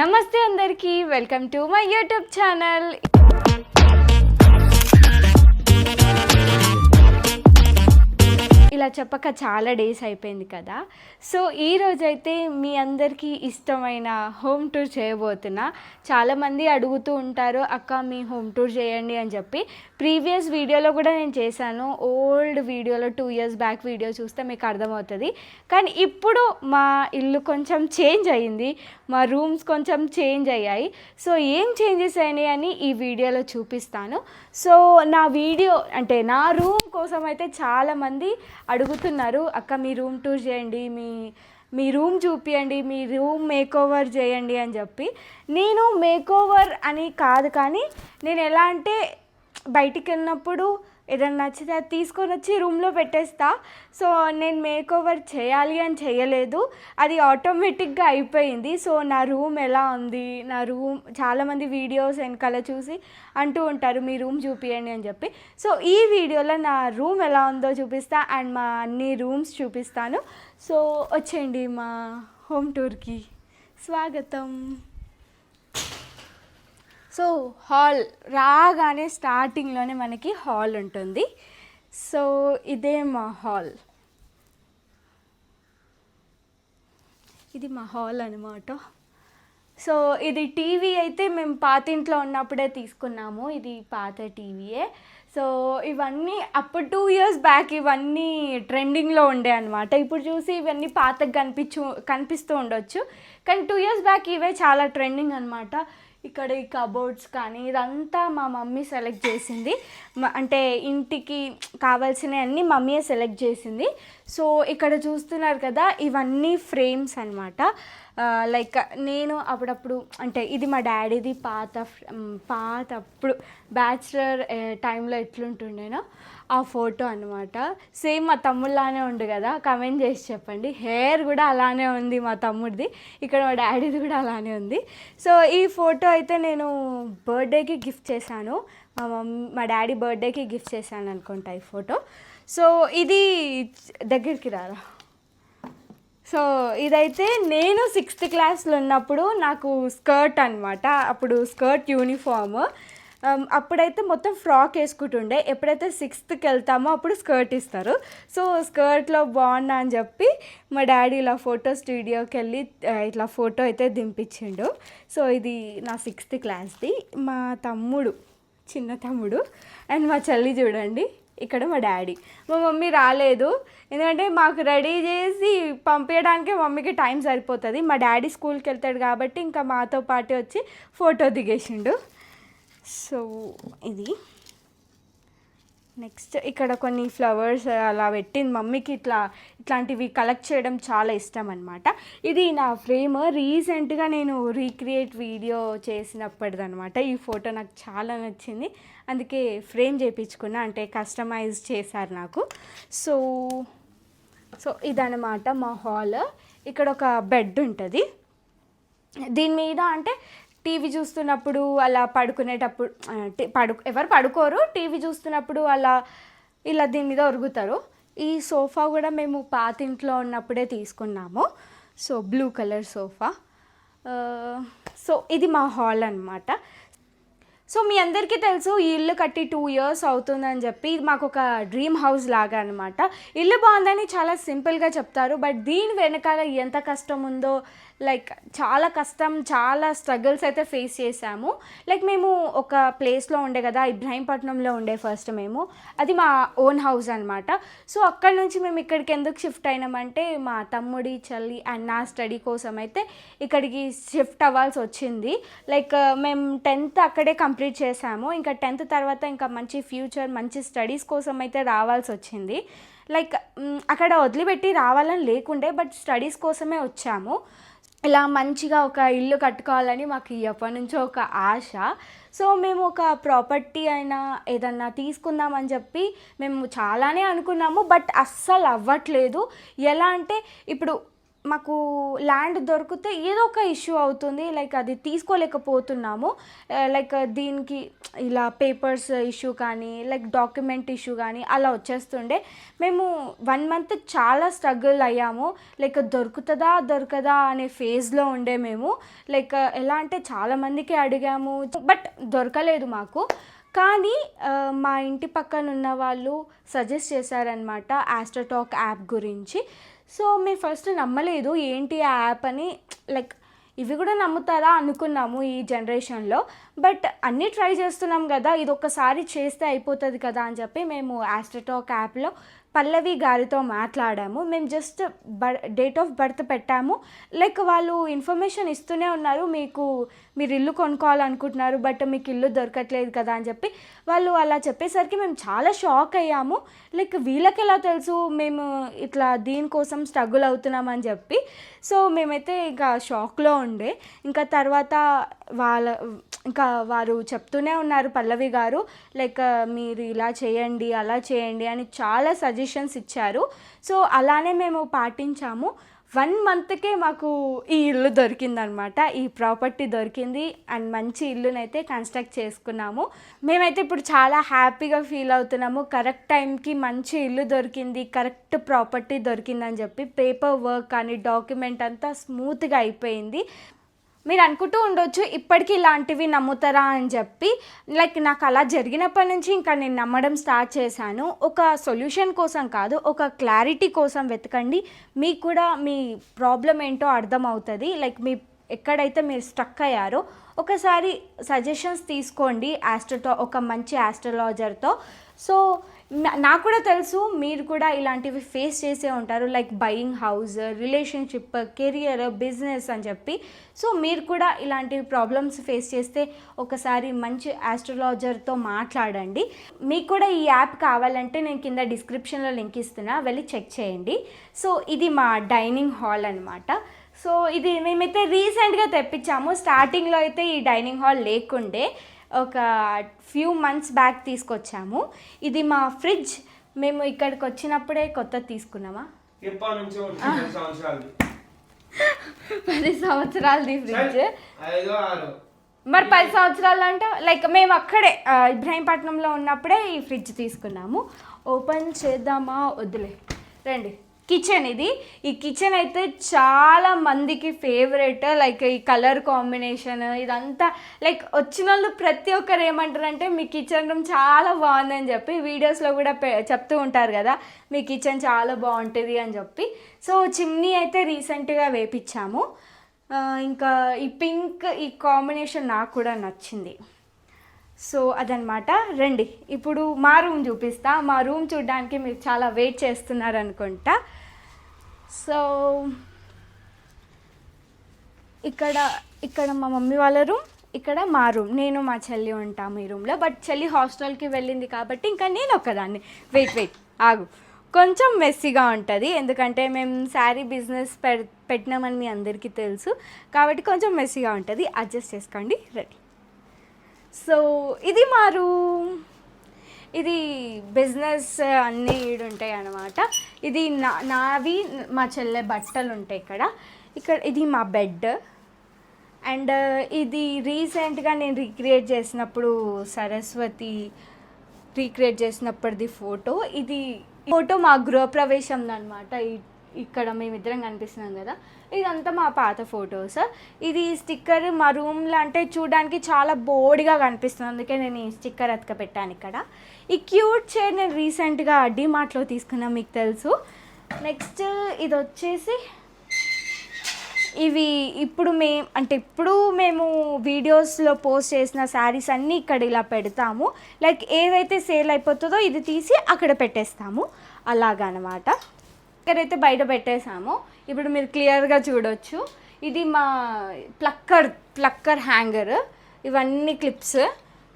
నమస్తే అందరికీ, welcome to my YouTube channel. ఇలా చెప్పక చాలా డేస్ అయిపోయింది కదా. సో ఈరోజైతే మీ అందరికీ ఇష్టమైన హోమ్ టూర్ చేయబోతున్నా. చాలామంది అడుగుతూ ఉంటారు, అక్క మీ హోమ్ టూర్ చేయండి అని చెప్పి. ప్రీవియస్ వీడియోలో కూడా నేను చేశాను. ఓల్డ్ వీడియోలో 2 years బ్యాక్ వీడియో చూస్తే మీకు అర్థమవుతుంది. కానీ ఇప్పుడు మా ఇల్లు కొంచెం చేంజ్ అయ్యింది, మా రూమ్స్ కొంచెం చేంజ్ అయ్యాయి. సో ఏం చేంజెస్ అయినాయి అని ఈ వీడియోలో చూపిస్తాను. సో నా వీడియో అంటే నా రూమ్ కోసం అయితే చాలామంది అడుగుతున్నారు, అక్క మీ రూమ్ టూర్ చేయండి, మీ రూమ్ చూపియండి, మీ రూమ్ మేకోవర్ చేయండి అని చెప్పి. నేను మేకోవర్ అని కాదు, కానీ నేను ఎలా అంటే బయటికి వెళ్ళినప్పుడు ఏదైనా నచ్చితే అది తీసుకొని వచ్చి రూమ్లో పెట్టేస్తా. సో నేను మేకోవర్ చేయాలి అని చేయలేదు, అది ఆటోమేటిక్గా అయిపోయింది. సో నా రూమ్ ఎలా ఉంది, నా రూమ్ చాలామంది వీడియోస్ వెనకాల చూసి అంటూ ఉంటారు మీ రూమ్ చూపియండి అని చెప్పి. సో ఈ వీడియోలో నా రూమ్ ఎలా ఉందో చూపిస్తా అండ్ మా అన్ని రూమ్స్ చూపిస్తాను. సో వచ్చేయండి, మా హోమ్ టూర్కి స్వాగతం. సో హాల్ రాగానే స్టార్టింగ్లోనే మనకి హాల్ ఉంటుంది. సో ఇదే మా హాల్, ఇది మా హాల్ అనమాట. సో ఇది టీవీ అయితే మేము పాత ఇంట్లో ఉన్నప్పుడే తీసుకున్నాము, ఇది పాత టీవీయే. సో ఇవన్నీ అప్పుడు 2 years బ్యాక్ ఇవన్నీ ట్రెండింగ్లో ఉండే అనమాట. ఇప్పుడు చూసి ఇవన్నీ పాతకు కనిపిస్తూ ఉండొచ్చు, కానీ 2 years బ్యాక్ ఇవే చాలా ట్రెండింగ్ అనమాట. ఇక్కడ ఈ కబోర్డ్స్ కానీ ఇదంతా మా మమ్మీ సెలెక్ట్ చేసింది, అంటే ఇంటికి కావాల్సినవి అన్నీ మమ్మీయే సెలెక్ట్ చేసింది. సో ఇక్కడ చూస్తున్నారు కదా, ఇవన్నీ ఫ్రేమ్స్ అనమాట. లైక్ నేను అప్పుడప్పుడు అంటే ఇది మా డాడీది పాతప్పుడు బ్యాచులర్ టైంలో ఎట్లుంటుండేనో ఆ ఫోటో అనమాట. సేమ్ మా తమ్ముళ్ళలానే ఉండు కదా, కమెంట్ చేసి చెప్పండి. హెయిర్ కూడా అలానే ఉంది మా తమ్ముడిది, ఇక్కడ మా డాడీది కూడా అలానే ఉంది. సో ఈ ఫోటో అయితే నేను బర్త్డేకి గిఫ్ట్ చేశాను, మా డాడీ బర్త్డేకి గిఫ్ట్ చేశాను అనుకుంటా ఈ ఫోటో. సో ఇది దగ్గరికి రారా. సో ఇదైతే నేను 6th క్లాస్లో ఉన్నప్పుడు నాకు స్కర్ట్ అనమాట, అప్పుడు స్కర్ట్ యూనిఫామ్. అప్పుడైతే మొత్తం ఫ్రాక్ వేసుకుంటుండే, ఎప్పుడైతే 6thకి వెళ్తామో అప్పుడు స్కర్ట్ ఇస్తారు. సో స్కర్ట్లో బాగున్నా అని చెప్పి మా డాడీ ఇలా ఫోటో స్టూడియోకి వెళ్ళి ఇట్లా ఫోటో అయితే దింపించిండు. సో ఇది నా 6th క్లాస్ది. మా తమ్ముడు, చిన్న తమ్ముడు, అండ్ మా చెల్లి చూడండి, ఇక్కడ మా డాడీ. మా మమ్మీ రాలేదు, ఎందుకంటే మాకు రెడీ చేసి పంపించడానికి మమ్మీకి టైం సరిపోతుంది. మా డాడీ స్కూల్కి వెళ్తాడు కాబట్టి ఇంకా మాతో పాటు వచ్చి ఫోటో దిగేసిండు. సో ఇది నెక్స్ట్ ఇక్కడ కొన్ని ఫ్లవర్స్ అలా పెట్టింది మమ్మీకి. ఇట్లాంటివి కలెక్ట్ చేయడం చాలా ఇష్టం అనమాట. ఇది నా ఫ్రేమ్, రీసెంట్గా నేను రీక్రియేట్ వీడియో చేసినప్పటిదనమాట. ఈ ఫోటో నాకు చాలా నచ్చింది, అందుకే ఫ్రేమ్ చేయించుకున్నా, అంటే కస్టమైజ్ చేశారు నాకు. సో ఇదనమాట మా హాల్. ఇక్కడ ఒక బెడ్ ఉంటుంది, దీని మీద అంటే టీవీ చూస్తున్నప్పుడు అలా పడుకునేటప్పుడు ఎవరు పడుకోరు, టీవీ చూస్తున్నప్పుడు ఇలా దీని మీద ఒరుగుతారు. ఈ సోఫా కూడా మేము పాత ఇంట్లో ఉన్నప్పుడే తీసుకున్నాము. So blue colour sofa. So ఇది మా హాల్ అనమాట. సో మీ అందరికీ తెలుసు, ఈ ఇల్లు కట్టి 2 years అవుతుందని చెప్పి. మాకు ఒక డ్రీమ్ హౌస్ లాగా అనమాట. ఇల్లు బాగుందని చాలా సింపుల్గా చెప్తారు, బట్ దీని వెనకాల ఎంత కష్టం ఉందో, లైక్ చాలా కష్టం, చాలా స్ట్రగుల్స్ అయితే ఫేస్ చేసాము. లైక్ మేము ఒక ప్లేస్లో ఉండే కదా, ఇబ్రాహీంపట్నంలో ఉండే ఫస్ట్ మేము, అది మా ఓన్ హౌస్ అనమాట. సో అక్కడ నుంచి మేము ఇక్కడికి ఎందుకు షిఫ్ట్ అయినామంటే మా తమ్ముడి, చెల్లి అండ్ నా స్టడీ కోసం అయితే ఇక్కడికి షిఫ్ట్ అవ్వాల్సి వచ్చింది. లైక్ మేము 10th అక్కడే కంప్లీట్ చేసాము, ఇంకా 10th తర్వాత ఇంకా మంచి ఫ్యూచర్, మంచి స్టడీస్ కోసం అయితే రావాల్సి వచ్చింది. లైక్ అక్కడ వదిలిపెట్టి రావాలని లేకుండే, బట్ స్టడీస్ కోసమే వచ్చాము. ఇలా మంచిగా ఒక ఇల్లు కట్టుకోవాలని మాకు ఎప్పటి నుంచో ఒక ఆశ. సో మేము ఒక ప్రాపర్టీ అయినా ఏదన్నా తీసుకుందామని చెప్పి మేము చాలానే అనుకున్నాము, బట్ అస్సలు అవ్వట్లేదు. ఎలా అంటే ఇప్పుడు మాకు ల్యాండ్ దొరికితే ఏదో ఒక ఇష్యూ అవుతుంది, లైక్ అది తీసుకోలేకపోతున్నాము. లైక్ దీనికి ఇలా పేపర్స్ ఇష్యూ కానీ లైక్ డాక్యుమెంట్ ఇష్యూ కానీ అలా వచ్చేస్తుండే. మేము 1 మంత్ చాలా స్ట్రగుల్ అయ్యాము, లైక్ దొరకదా అనే ఫేజ్లో ఉండే మేము. లైక్ ఎలా అంటే చాలామందికి అడిగాము బట్ దొరకలేదు మాకు. కానీ మా ఇంటి పక్కన ఉన్న వాళ్ళు సజెస్ట్ చేశారనమాట ఆస్ట్రోటాక్ యాప్ గురించి. సో మేము ఫస్ట్ నమ్మలేదు ఏంటి ఆ యాప్ అని, లైక్ ఇవి కూడా నమ్ముతారా అనుకున్నాము ఈ జనరేషన్లో. బట్ అన్నీ ట్రై చేస్తున్నాం కదా, ఇది ఒక్కసారి చేస్తే అయిపోతుంది కదా అని చెప్పి మేము ఆస్ట్రోటాక్ యాప్లో పల్లవి గారితో మాట్లాడాము. మేము జస్ట్ డేట్ ఆఫ్ బర్త్ పెట్టాము, లైక్ వాళ్ళు ఇన్ఫర్మేషన్ ఇస్తూనే ఉన్నారు, మీరు ఇల్లు కొనుక్కోవాలనుకుంటున్నారు బట్ మీకు ఇల్లు దొరకట్లేదు కదా అని చెప్పి వాళ్ళు అలా చెప్పేసరికి మేము చాలా షాక్ అయ్యాము. లైక్ వీళ్ళకి ఎలా తెలుసు మేము ఇట్లా దీనికోసం స్ట్రగుల్ అవుతున్నామని చెప్పి. సో మేమైతే ఇంకా షాక్లో ఉండే. ఇంకా తర్వాత ఇంకా వారు చెప్తూనే ఉన్నారు పల్లవి గారు, లైక్ మీరు ఇలా చేయండి అలా చేయండి అని చాలా సజెషన్స్ ఇచ్చారు. సో అలానే మేము పాటించాము. 1 మంత్కే మాకు ఈ ఇల్లు దొరికిందనమాట, ఈ ప్రాపర్టీ దొరికింది అండ్ మంచి ఇల్లునైతే కన్స్ట్రక్ట్ చేసుకున్నాము. మేమైతే ఇప్పుడు చాలా హ్యాపీగా ఫీల్ అవుతున్నాము. కరెక్ట్ టైంకి మంచి ఇల్లు దొరికింది, కరెక్ట్ ప్రాపర్టీ దొరికిందని చెప్పి పేపర్ వర్క్ కానీ డాక్యుమెంట్ అంతా స్మూత్గా అయిపోయింది. మీరు అనుకుంటూ ఉండొచ్చు ఇప్పటికీ ఇలాంటివి నమ్ముతారా అని చెప్పి. లైక్ నాకు అలా జరిగినప్పటి నుంచి ఇంకా నేను నమ్మడం స్టార్ట్ చేశాను. ఒక సొల్యూషన్ కోసం కాదు, ఒక క్లారిటీ కోసం వెతకండి, మీకు కూడా మీ ప్రాబ్లం ఏంటో అర్థమవుతుంది. లైక్ ఎక్కడైతే మీరు స్ట్రక్ అయ్యారో ఒకసారి సజెషన్స్ తీసుకోండి ఒక మంచి ఆస్ట్రాలజర్తో. సో నాకు కూడా తెలుసు మీరు కూడా ఇలాంటివి ఫేస్ చేసే ఉంటారు, like buying house, relationship, career, business అని చెప్పి. సో మీరు కూడా ఇలాంటివి ప్రాబ్లమ్స్ ఫేస్ చేస్తే ఒకసారి మంచి ఆస్ట్రాలజర్తో మాట్లాడండి. మీకు కూడా ఈ యాప్ కావాలంటే నేను కింద డిస్క్రిప్షన్లో లింక్ ఇస్తున్నా, వెళ్ళి చెక్ చేయండి. సో ఇది మా డైనింగ్ హాల్ అనమాట. సో ఇది మేమైతే రీసెంట్గా తెప్పించాము. స్టార్టింగ్లో అయితే ఈ డైనింగ్ హాల్ లేకుండే, ఒక ఫ్యూ మంత్స్ బ్యాక్ తీసుకొచ్చాము. ఇది మా ఫ్రిడ్జ్, మేము ఇక్కడికి వచ్చినప్పుడే కొత్త తీసుకున్నామా, 10 సంవత్సరాలది ఫ్రిడ్జ్. మరి 10 సంవత్సరాలు అంటే లైక్ మేము అక్కడే ఇబ్రహీంపట్నంలో ఉన్నప్పుడే ఈ ఫ్రిడ్జ్ తీసుకున్నాము. ఓపెన్ చేద్దామా వద్దులే రండి. కిచెన్ ఇది. ఈ కిచెన్ అయితే చాలా మందికి ఫేవరెట్, లైక్ ఈ కలర్ కాంబినేషన్ ఇదంతా. లైక్ వచ్చిన వాళ్ళు ప్రతి ఒక్కరు ఏమంటారంటే మీ కిచెన్ రూమ్ చాలా బాగుందని చెప్పి వీడియోస్లో కూడా చెప్తూ ఉంటారు కదా, మీ కిచెన్ చాలా బాగుంటుంది అని చెప్పి. సో చిమ్నీ అయితే రీసెంట్గా వేపించాము. ఇంకా ఈ పింక్ ఈ కాంబినేషన్ నాకు కూడా నచ్చింది. సో అదనమాట. రండి ఇప్పుడు మా రూమ్ చూపిస్తా. మా రూమ్ చూడడానికి మీరు చాలా వెయిట్ చేస్తున్నారు అనుకుంటా. సో ఇక్కడ మా మమ్మీ వాళ్ళ రూమ్, ఇక్కడ మా రూమ్, నేను మా చెల్లి ఉంటాము ఈ రూమ్లో. బట్ చెల్లి హాస్టల్కి వెళ్ళింది కాబట్టి ఇంకా నేను ఒక్కదాన్ని. వెయిట్ ఆగు, కొంచెం మెస్సీగా ఉంటుంది ఎందుకంటే మేము శారీ బిజినెస్ పెట్టినామని మీ అందరికీ తెలుసు కాబట్టి కొంచెం మెస్సీగా ఉంటుంది, అడ్జస్ట్ చేసుకోండి. రెడీ. సో ఇది మా రూమ్. ఇది బిజినెస్ అన్నీ ఉంటాయి అన్నమాట. ఇది నావి మా చెల్లె బట్టలు ఉంటాయి ఇక్కడ. ఇది మా బెడ్. అండ్ ఇది రీసెంట్గా నేను రీక్రియేట్ చేసినప్పుడు సరస్వతి రీక్రియేట్ చేసినప్పటిది ఫోటో. ఇది ఫోటో మా గృహప్రవేశం అనమాట. ఇక్కడ మేమిద్దరం కనిపిస్తున్నాం కదా, ఇదంతా మా పాత ఫొటోస్. ఇది స్టిక్కర్ మా రూమ్లో అంటే చూడడానికి చాలా బోర్డ్గా కనిపిస్తుంది, అందుకే నేను ఈ స్టిక్కర్ అతక పెట్టాను ఇక్కడ. ఈ క్యూట్ చైర్ నేను రీసెంట్గా డిమార్ట్లో తీసుకున్నాను, మీకు తెలుసు. నెక్స్ట్ ఇది వచ్చేసి ఇవి ఇప్పుడు మేము వీడియోస్లో పోస్ట్ చేసిన శారీస్ అన్నీ ఇక్కడ ఇలా పెడతాము. లైక్ ఏదైతే సేల్ అయిపోతుందో ఇది తీసి అక్కడ పెట్టేస్తాము అలాగనమాట. ఇక్కడైతే బయట పెట్టేసాము, ఇప్పుడు మీరు క్లియర్గా చూడొచ్చు. ఇది మా ప్లక్కర్ హ్యాంగర్, ఇవన్నీ క్లిప్స్.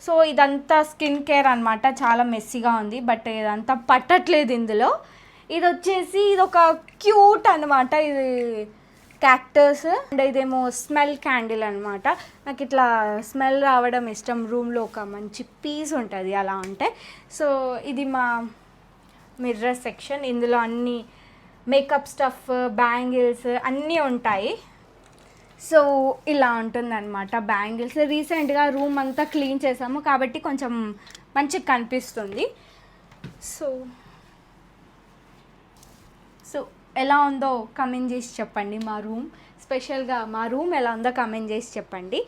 సో ఇదంతా స్కిన్ కేర్ అనమాట, చాలా మెస్సీగా ఉంది బట్ ఇదంతా పట్టట్లేదు ఇందులో. ఇది వచ్చేసి ఇది ఒక క్యూట్ అనమాట, ఇది క్యాక్టస్. అండ్ ఇదేమో స్మెల్ క్యాండిల్ అనమాట, నాకు ఇట్లా స్మెల్ రావడం ఇష్టం, రూమ్లో ఒక మంచి పీస్ ఉంటుంది అలా ఉంటే. సో ఇది మా మిర్రర్ సెక్షన్, ఇందులో అన్నీ మేకప్ స్టఫ్, బ్యాంగిల్స్ అన్నీ ఉంటాయి. సో ఇలా ఉంటుందన్నమాట బ్యాంగిల్స్. రీసెంట్గా రూమ్ అంతా క్లీన్ చేసాము కాబట్టి కొంచెం మంచిగా కనిపిస్తుంది. సో సో ఎలా ఉందో కమెంట్ చేసి చెప్పండి. మా రూమ్ స్పెషల్గా మా రూమ్ ఎలా ఉందో కమెంట్ చేసి చెప్పండి.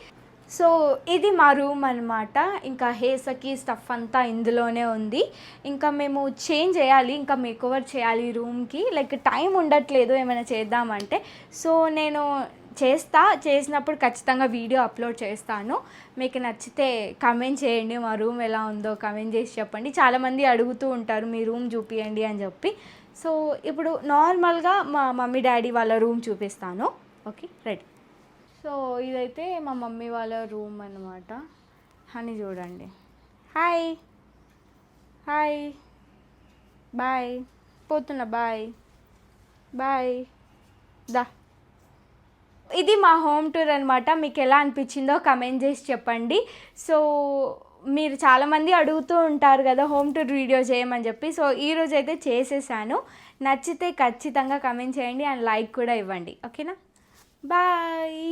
సో ఇది మా రూమ్ అనమాట. ఇంకా హేసకి స్టఫ్ అంతా ఇందులోనే ఉంది. ఇంకా మేము చేంజ్ చేయాలి, ఇంకా మేకోవర్ చేయాలి రూమ్కి. లైక్ టైం ఉండట్లేదు ఏమైనా చేద్దామంటే. సో నేను చేసినప్పుడు ఖచ్చితంగా వీడియో అప్లోడ్ చేస్తాను. మీకు నచ్చితే కమెంట్ చేయండి, మా రూమ్ ఎలా ఉందో కమెంట్ చేసి చెప్పండి. చాలామంది అడుగుతూ ఉంటారు మీ రూమ్ చూపియండి అని చెప్పి. సో ఇప్పుడు నార్మల్గా మా మమ్మీ డాడీ వాళ్ళ రూమ్ చూపిస్తాను. Okay, ready. సో ఇదైతే మా మమ్మీ వాళ్ళ రూమ్ అన్నమాట. హనీ చూడండి. హాయ్ హాయ్, బాయ్, పోతున్నా, బాయ్ బాయ్. దా, ఇది మా హోమ్ టూర్ అనమాట. మీకు ఎలా అనిపించిందో కమెంట్ చేసి చెప్పండి. సో మీరు చాలామంది అడుగుతూ ఉంటారు కదా హోమ్ టూర్ వీడియో చేయమని చెప్పి. సో ఈరోజు అయితే చేసేసాను. నచ్చితే ఖచ్చితంగా కమెంట్ చేయండి అండ్ లైక్ కూడా ఇవ్వండి. ఓకేనా, బాయ్.